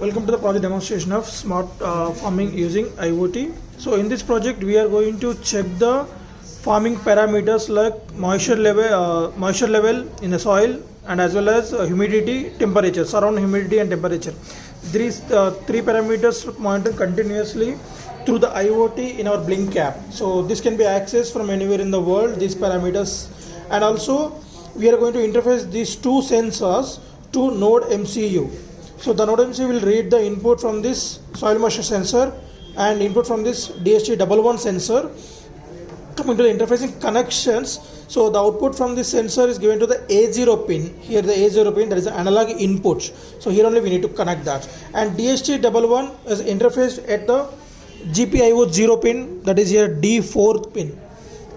Welcome to the project demonstration of smart farming using IoT. So in this project we are going to check the farming parameters like moisture level in the soil, and as well as humidity, temperature, surround humidity and temperature. These three parameters monitored continuously through the IoT in our Blink app. So this can be accessed from anywhere in the world, these parameters. And also we are going to interface these two sensors to Node MCU. So the Node MCU will read the input from this soil moisture sensor and input from this DHT11 sensor. Coming to the interfacing connections, so the output from this sensor is given to the A0 pin. Here the A0 pin, that is the analog input. So here only we need to connect that. And DHT11 is interfaced at the GPIO 0 pin, that is here D4 pin.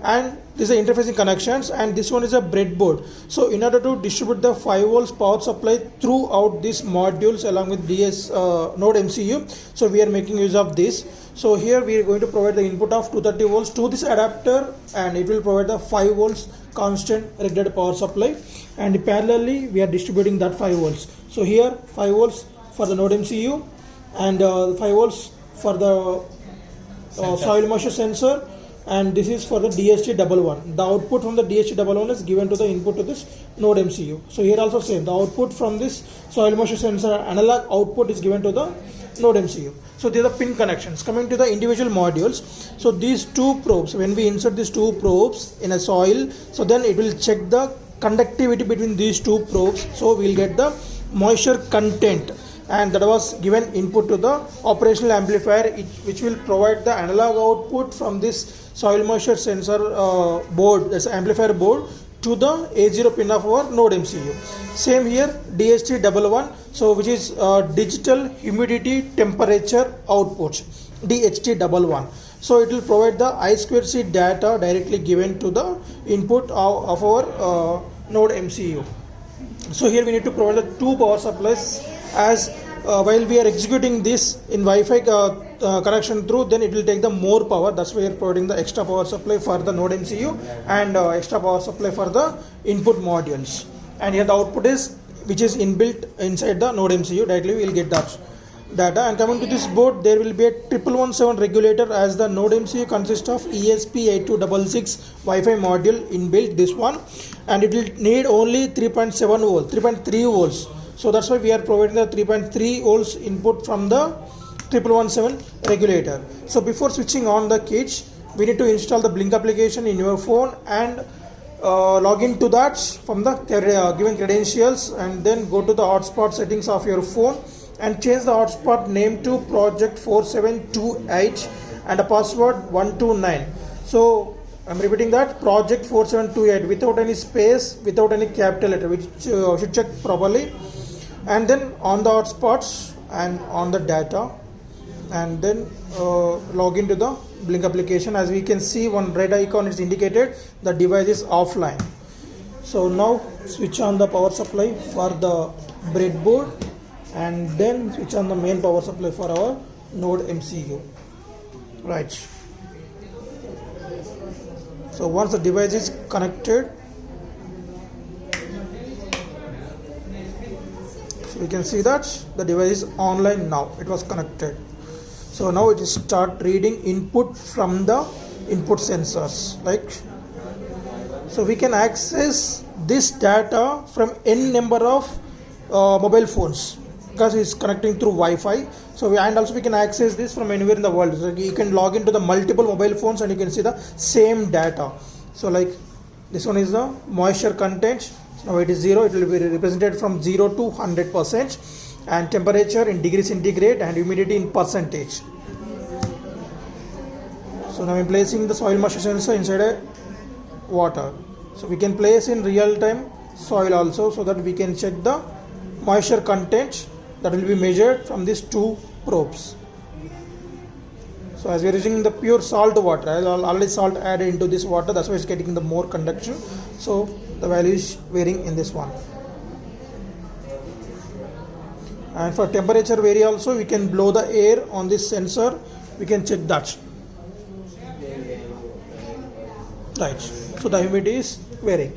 And this is the interfacing connections, and this one is a breadboard. So in order to distribute the 5 volts power supply throughout these modules along with Node MCU, so we are making use of this. So here we are going to provide the input of 230 volts to this adapter, and it will provide the 5 volts constant regulated power supply, and parallelly we are distributing that 5 volts. So here 5 volts for the Node MCU and 5 volts for the soil moisture sensor, and this is for the DHT11. The output from the DHT11 is given to the input to this Node MCU. So here also same, the output from this soil moisture sensor analog output is given to the Node MCU. So these are the pin connections. Coming to the individual modules, so these two probes, when we insert these two probes in a soil, so then it will check the conductivity between these two probes. So we will get the moisture content, and that was given input to the operational amplifier, which will provide the analog output from this soil moisture sensor board, that's amplifier board, to the A0 pin of our Node MCU. Same here DHT11, so which is digital humidity temperature output, DHT11. So it will provide the I2C data directly given to the input of our Node MCU. So here we need to provide the two power supplies, as while we are executing this in Wi-Fi connection through, then it will take the more power. That's why we are providing the extra power supply for the Node MCU and extra power supply for the input modules. And here the output is, which is inbuilt inside the Node MCU, directly we will get that data. And coming to this board, there will be a 1117 regulator, as the Node MCU consists of ESP8266 Wi-Fi module inbuilt, this one, and it will need only 3.7 volts, 3.3 volts. So that's why we are providing the 3.3 volts input from the 1117 regulator. So before switching on the kit, we need to install the Blink application in your phone and log into that from the given credentials, and then go to the hotspot settings of your phone and change the hotspot name to project 4728 and a password 129. So I'm repeating that, project 4728 without any space, without any capital letter, which should check properly. And then on the hotspots and on the data, and then log into the Blink application. As we can see, one red icon is indicated, the device is offline. So now switch on the power supply for the breadboard, and then switch on the main power supply for our Node MCU. Right. So once the device is connected, so we can see that the device is online now, it was connected. So now it is start reading input from the input sensors, like so we can access this data from n number of mobile phones, because it's connecting through Wi-Fi. So and also we can access this from anywhere in the world. So you can log into the multiple mobile phones and you can see the same data. So like this one is the moisture content. Now it is 0, it will be represented from 0 to 100%, and temperature in degrees centigrade and humidity in percentage. So now I'm placing the soil moisture sensor inside a water. So we can place in real time soil also, so that we can check the moisture content that will be measured from these two probes. So as we are using the pure salt water, I already salt added into this water, that's why it's getting the more conduction. So the value is varying in this one. And for temperature vary also, we can blow the air on this sensor, we can check that. Right. So the humidity is varying.